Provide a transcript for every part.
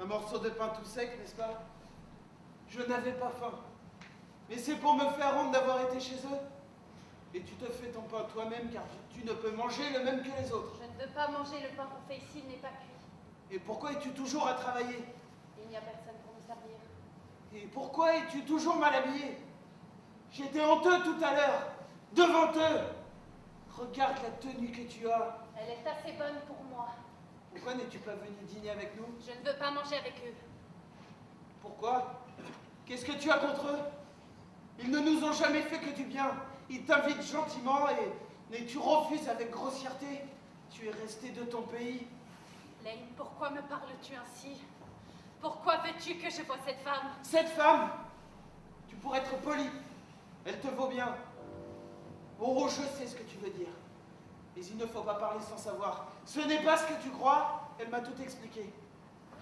Un morceau de pain tout sec, n'est-ce pas? Je n'avais pas faim. Mais c'est pour me faire honte d'avoir été chez eux. Et tu te fais ton pain toi-même car tu ne peux manger le même que les autres. Je ne veux pas manger le pain qu'on fait ici, il n'est pas cuit. Et pourquoi es-tu toujours à travailler? Il n'y a personne pour nous servir. Et pourquoi es-tu toujours mal habillé? J'étais honteux tout à l'heure, devant eux. Regarde la tenue que tu as. Elle est assez bonne pour moi. Pourquoi n'es-tu pas venu dîner avec nous? Je ne veux pas manger avec eux. Pourquoi? Qu'est-ce que tu as contre eux? Ils ne nous ont jamais fait que du bien. Ils t'invitent gentiment et tu refuses avec grossièreté. Tu es resté de ton pays. Lane, pourquoi me parles-tu ainsi? Pourquoi veux-tu que je voie cette femme? Cette femme? Tu pourrais être poli. Elle te vaut bien. Oh, je sais ce que tu veux dire. Mais il ne faut pas parler sans savoir. Ce n'est pas ce que tu crois. Elle m'a tout expliqué.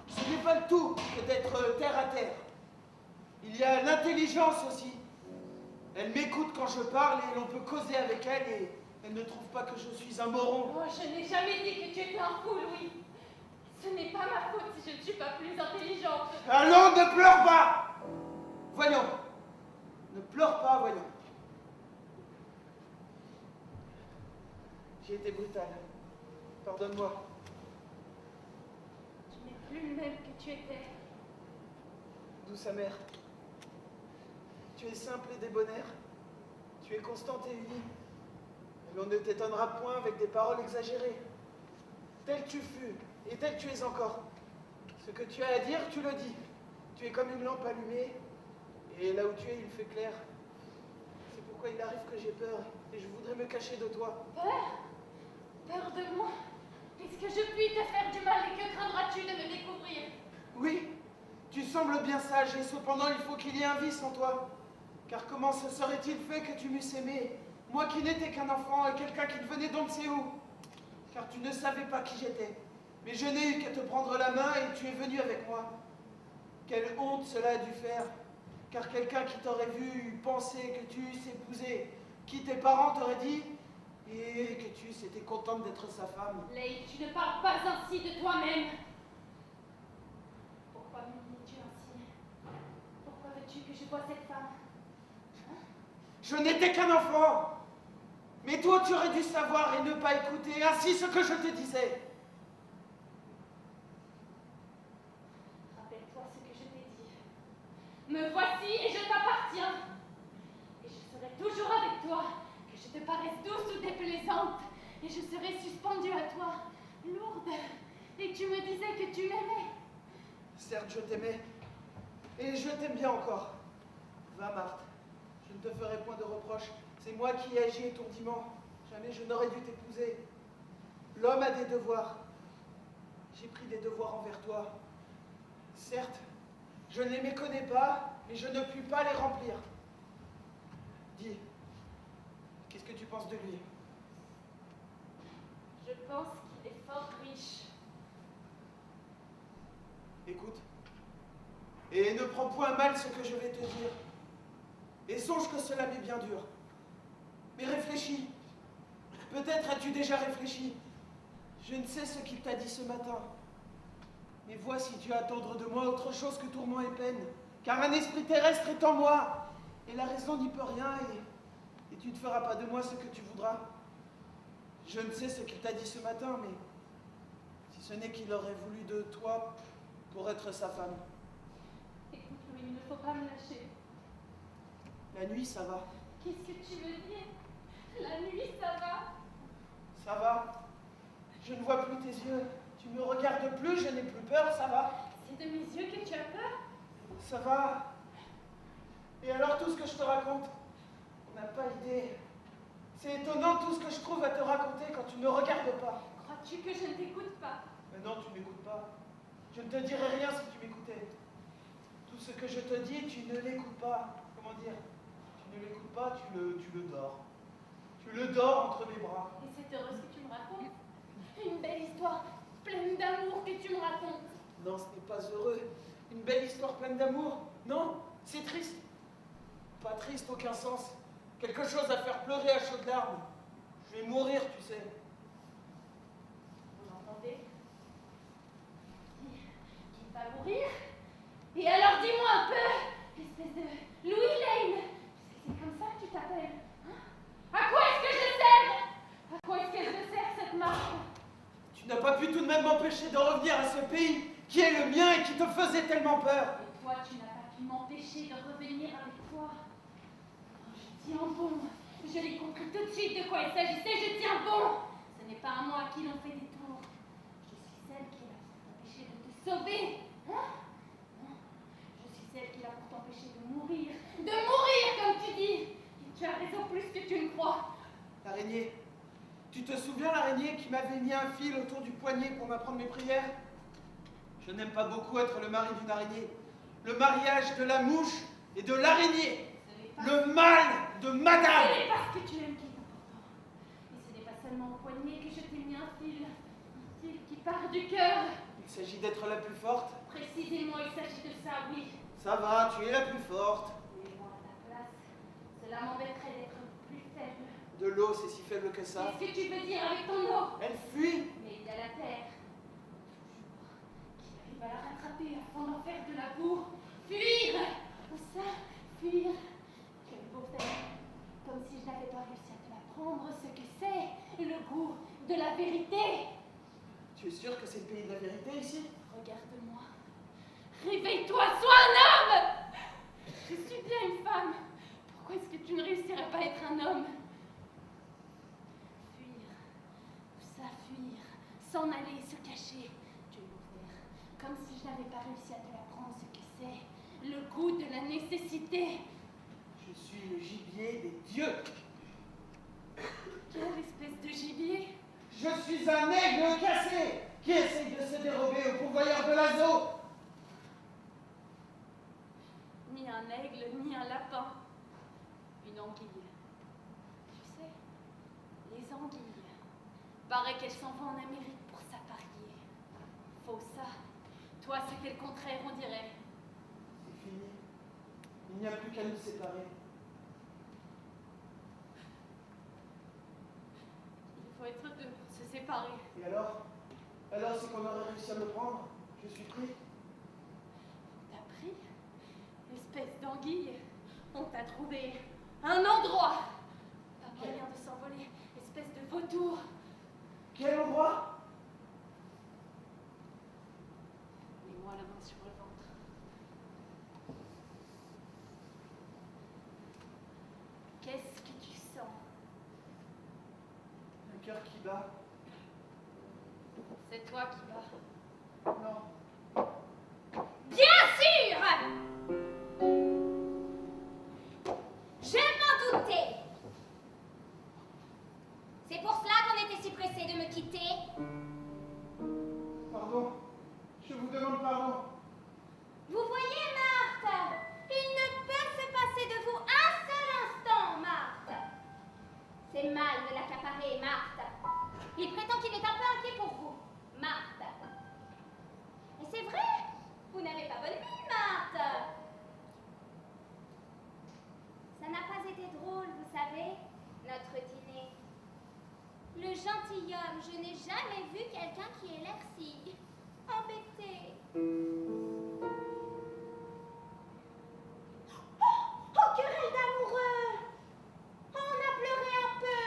Ce n'est pas le tout que d'être terre à terre. Il y a l'intelligence aussi. Elle m'écoute quand je parle et l'on peut causer avec elle et elle ne trouve pas que je suis un moron. Oh, je n'ai jamais dit que tu étais un fou, Louis. Ce n'est pas ma faute si je ne suis pas plus intelligente. Allons, ne pleure pas! Voyons. Ne pleure pas, voyons. J'ai été brutal. Pardonne-moi. Tu n'es plus le même que tu étais. Douce amère. Tu es simple et débonnaire. Tu es constante et unie. Et l'on ne t'étonnera point avec des paroles exagérées. Tel tu fus, et tel tu es encore. Ce que tu as à dire, tu le dis. Tu es comme une lampe allumée, et là où tu es, il fait clair. C'est pourquoi il arrive que j'ai peur, et je voudrais me cacher de toi. Peur? Peur de moi? Est-ce que je puis te faire du mal et que craindras-tu de me découvrir? Oui, tu sembles bien sage, et cependant il faut qu'il y ait un vice en toi. Car comment se serait-il fait que tu m'eusses aimé, moi qui n'étais qu'un enfant et quelqu'un qui venait d'on ne sait où? Car tu ne savais pas qui j'étais. Mais je n'ai eu qu'à te prendre la main et tu es venu avec moi. Quelle honte cela a dû faire. Car quelqu'un qui t'aurait vu penser que tu eusses épousé, qui tes parents t'auraient dit, et que tu eusses été contente d'être sa femme. Leigh, tu ne parles pas ainsi de toi-même. Pourquoi m'humilies-tu ainsi? Pourquoi veux-tu que je voie cette femme? Je n'étais qu'un enfant. Mais toi, tu aurais dû savoir et ne pas écouter ainsi ce que je te disais. Rappelle-toi ce que je t'ai dit. Me voici et je t'appartiens. Et je serai toujours avec toi, que je te paraisse douce ou déplaisante. Et je serai suspendue à toi, lourde. Et tu me disais que tu m'aimais. Certes, je t'aimais. Et je t'aime bien encore. Va, Marthe. Je ne te ferai point de reproche. C'est moi qui ai agi étourdiment. Jamais je n'aurais dû t'épouser. L'homme a des devoirs. J'ai pris des devoirs envers toi. Certes, je ne les méconnais pas, mais je ne puis pas les remplir. Dis, qu'est-ce que tu penses de lui? Je pense qu'il est fort riche. Écoute, et ne prends point mal ce que je vais te dire. Et songe que cela m'est bien dur. Mais réfléchis. Peut-être as-tu déjà réfléchi. Je ne sais ce qu'il t'a dit ce matin. Mais vois si tu as à attendre de moi autre chose que tourment et peine. Car un esprit terrestre est en moi. Et la raison n'y peut rien. Et tu ne feras pas de moi ce que tu voudras. Je ne sais ce qu'il t'a dit ce matin, mais si ce n'est qu'il aurait voulu de toi pour être sa femme. Écoute, Louis, il ne faut pas me lâcher. La nuit, ça va. Qu'est-ce que tu veux dire? La nuit, ça va? Ça va. Je ne vois plus tes yeux. Tu me regardes plus, je n'ai plus peur, ça va. C'est de mes yeux que tu as peur? Ça va. Et alors tout ce que je te raconte, on n'a pas idée. C'est étonnant tout ce que je trouve à te raconter quand tu ne me regardes pas. Crois-tu que je ne t'écoute pas? Mais non, tu m'écoutes pas. Je ne te dirais rien si tu m'écoutais. Tout ce que je te dis, tu ne l'écoutes pas. Comment dire? Tu ne l'écoutes pas, tu le dors. Tu le dors entre mes bras. Et c'est heureux ce que tu me racontes? Une belle histoire, pleine d'amour que tu me racontes. Non, ce n'est pas heureux. Une belle histoire pleine d'amour. Non, c'est triste. Pas triste, aucun sens. Quelque chose à faire pleurer à chaudes larmes. Je vais mourir, tu sais. Vous l'entendez? Il va mourir. m'empêcher de revenir à ce pays qui est le mien et qui te faisait tellement peur. Et toi, tu n'as pas pu m'empêcher de revenir avec toi. Oh, je tiens bon. Je l'ai compris tout de suite de quoi il s'agissait. Je tiens bon. Ce n'est pas à moi qui l'ont fait des tours. Je suis celle qui a pour t'empêcher de te sauver. Hein? Non. Je suis celle qui a pour t'empêcher de mourir. De mourir, comme tu dis. Et tu as raison plus que tu ne crois. L'araignée. Tu te souviens l'araignée qui m'avait mis un fil autour du poignet pour m'apprendre mes prières? Je n'aime pas beaucoup être le mari d'une araignée. Le mariage de la mouche et de l'araignée. Le mal de madame. Ce n'est pas ce que tu aimes qui est important. Et ce n'est pas seulement au poignet que je t'ai mis un fil qui part du cœur. Il s'agit d'être la plus forte. Précisément, il s'agit de ça, oui. Ça va, tu es la plus forte. Mais moi, à ta place, cela m'embêterait d'être plus faible. De l'eau, c'est si faible que ça. Qu'est-ce que tu veux dire avec ton eau? Elle fuit. Mais il y a la terre. Qui arrive à la rattraper afin d'en faire de la boue. Fuir! Où ça? Fuir. Quel beau faire. Comme si je n'avais pas réussi à te l'apprendre ce que c'est, le goût de la vérité. Tu es sûr que c'est le pays de la vérité ici? Regarde-moi. Réveille-toi, sois un homme! Je suis bien une femme. Pourquoi est-ce que tu ne réussirais pas à être un homme? Fuir. Ça, fuir. S'en aller, se cacher. Tu es faire. Comme si je n'avais pas réussi à te l'apprendre ce que c'est. Le goût de la nécessité. Je suis le gibier des dieux. Quelle espèce de gibier? Je suis un aigle cassé qui essaye de se dérober au pourvoyeur de l'Azo. Ni un aigle, ni un lapin. Une anguille. Tu sais, les anguilles. Paraît qu'elles s'en vont en Amérique pour s'apparier. Faux ça. Toi, c'était le contraire, on dirait. C'est fini. Il n'y a plus qu'à nous séparer. Il faut être deux pour se séparer. Et alors? Alors c'est qu'on aurait réussi à me prendre? Je suis pris. T'as pris? Espèce d'anguille. On t'a trouvé un endroit. Pas moyen de s'envoler. Espèce de vautour. Quel endroit? Mets-moi la main sur le ventre. Qu'est-ce que tu sens? Un cœur qui bat. C'est toi qui bats. Non. Bien sûr! Je m'en doutais. C'est pour cela qu'on était si pressés de me quitter. Pardon. Je vous demande pardon. Vous voyez, Marthe, il ne peut se passer de vous un seul instant, Marthe. C'est mal de l'accaparer, Marthe. Il prétend qu'il est un peu inquiet pour vous, Marthe. Et c'est vrai, vous n'avez pas bonne mine, Marthe. Ça n'a pas été drôle, vous savez, notre dîner. Le gentilhomme, je n'ai jamais vu quelqu'un qui ait l'air si embêté. Oh, querelle d'amoureux! Oh, on a pleuré un peu.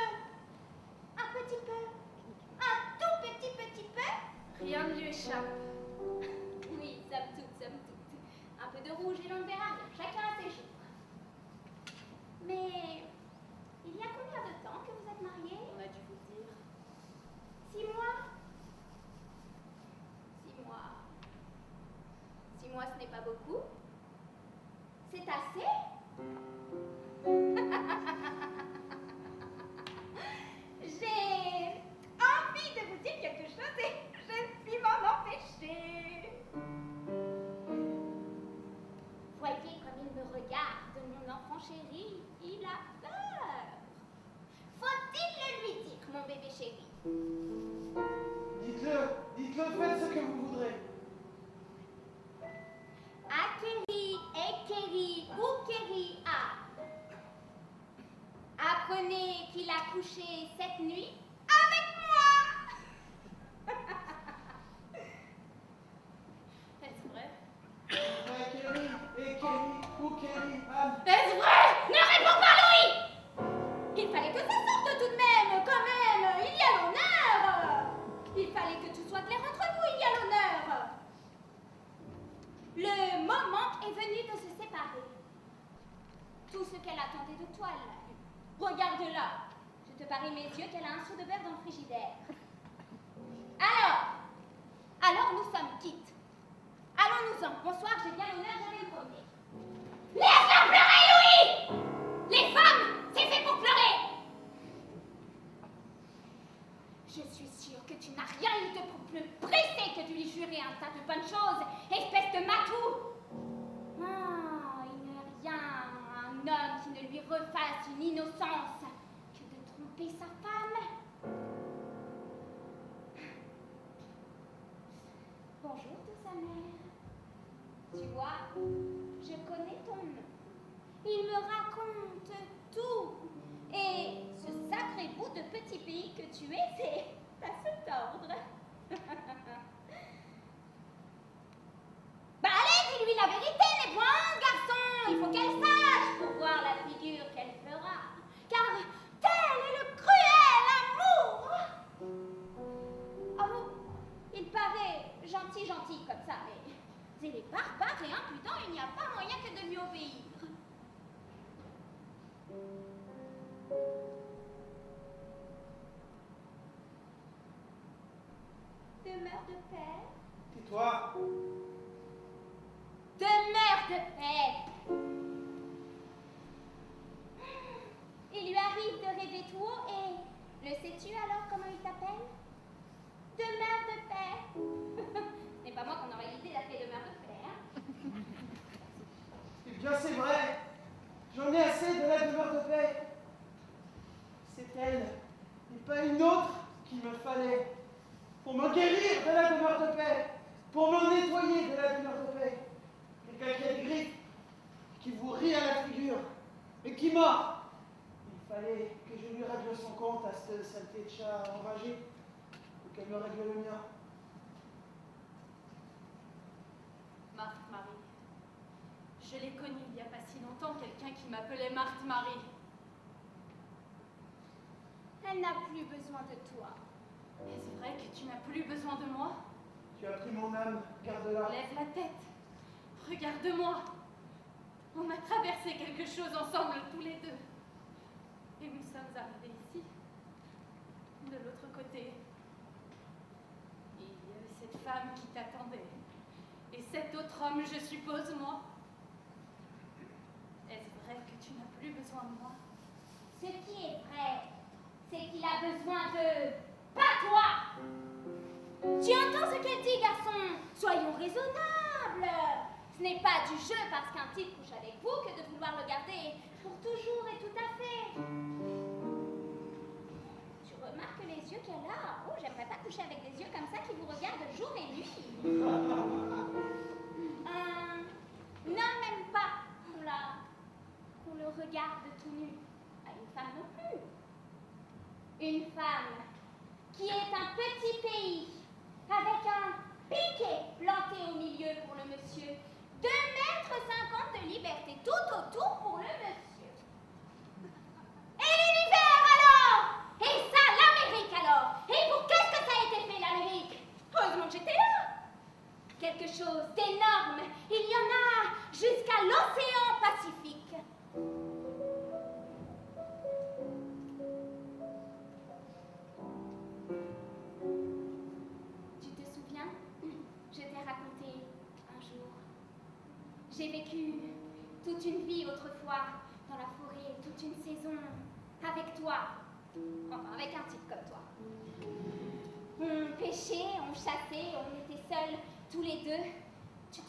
Un petit peu. Un tout petit peu. Rien ne lui échappe. Oui, somme toute, somme toute. Un peu de rouge et l'on ne verra rien. Chacun a ses jours. Mais il y a combien de temps que vous êtes mariés? On a dû vous dire. 6 mois? 6 mois. 6 mois, ce n'est pas beaucoup. C'est assez? J'ai envie de vous dire quelque chose et je ne puis m'en empêcher. Voyez comme il me regarde, mon enfant chéri. Il a peur. Faut-il le lui dire, mon bébé chéri? Dites-le, faites ce que vous voudrez. Akeri, Ekeri, Ukeri, A. Apprenez qu'il a couché cette nuit avec moi. Est-ce vrai? Ekeri, Ukeri, Anne. Est-ce vrai? Ne réponds pas, Louis. Il fallait que ça sorte tout de même, quand même. Il y a l'honneur. Il fallait que tout soit clair entre vous. Il moment est venu de se séparer. Tout ce qu'elle attendait de toi, là. Regarde-la. Je te parie mes yeux qu'elle a un seau de beurre dans le frigidaire. Alors nous sommes quittes. Allons-nous-en. Bonsoir, j'ai bien l'honneur, je vais me promener. Laisse-la pleurer, Louis! Les femmes, c'est fait pour pleurer! Je suis sûre que tu n'as rien eu de plus pressé que de lui jurer un tas de bonnes choses, espèce de matou! Ah, il n'y a rien à un homme qui ne lui refasse une innocence que de tromper sa femme. Bonjour, douce mère. Tu vois, je connais ton nom. Il me raconte tout. Et ce sacré bout de petit pays que tu es, c'est à se tordre. Bah allez, dis-lui la vérité, n'est point, garçon. Il faut qu'elle sache pour voir la figure qu'elle fera. Car tel est le cruel amour. Oh, il paraît gentil comme ça, mais il est barbare et impudent, il n'y a pas moyen que de lui obéir. Demeure de paix. Tais-toi. Demeure de paix. Il lui arrive de rêver tout haut et le sais-tu alors comment il t'appelle? Demeure de paix. Ce n'est pas moi qu'on aurait l'idée d'appeler demeure de paix, hein? Eh bien, c'est vrai. J'en ai assez de la demeure de paix. C'est elle, et pas une autre, qu'il me fallait. Pour me guérir de la demeure de paix. Pour me nettoyer de la demeure de paix. Quelqu'un qui a des griffes, qui vous rit à la figure, et qui mord. Il fallait que je lui règle son compte à cette saleté de chat enragé, ou qu'elle me règle le mien. Marthe Marie. Je l'ai connue il n'y a pas si longtemps, quelqu'un qui m'appelait Marthe Marie. Elle n'a plus besoin de toi. Est-ce vrai que tu n'as plus besoin de moi? Tu as pris mon âme, garde-la. Lève la tête. Regarde-moi. On a traversé quelque chose ensemble, tous les deux. Et nous sommes arrivés ici, de l'autre côté. Il y avait cette femme qui t'attendait. Et cet autre homme, je suppose, moi. Est-ce vrai que tu n'as plus besoin de moi? Ce qui est vrai, c'est qu'il a besoin de... pas toi! Tu entends ce qu'elle dit, garçon? Soyons raisonnables. Ce n'est pas du jeu parce qu'un type couche avec vous que de vouloir le garder pour toujours et tout à fait. Tu remarques les yeux qu'elle a? Oh, j'aimerais pas coucher avec des yeux comme ça qui vous regardent jour et nuit. Non, même pas qu'on le regarde tout nu. À une femme non plus. Une femme qui est un petit pays avec un piquet planté au milieu pour le monsieur, 2,50 m de liberté tout autour pour le monsieur. Et l'univers alors? Et ça, l'Amérique alors? Et pour qu'est-ce que ça a été fait, l'Amérique? Heureusement que j'étais là. Quelque chose d'énorme. Il y en a jusqu'à l'océan Pacifique. Tu te souviens? Je t'ai raconté un jour. J'ai vécu toute une vie autrefois dans la forêt, toute une saison avec toi. Enfin, avec un type comme toi. On pêchait, on chassait, on était seuls tous les deux. Tu te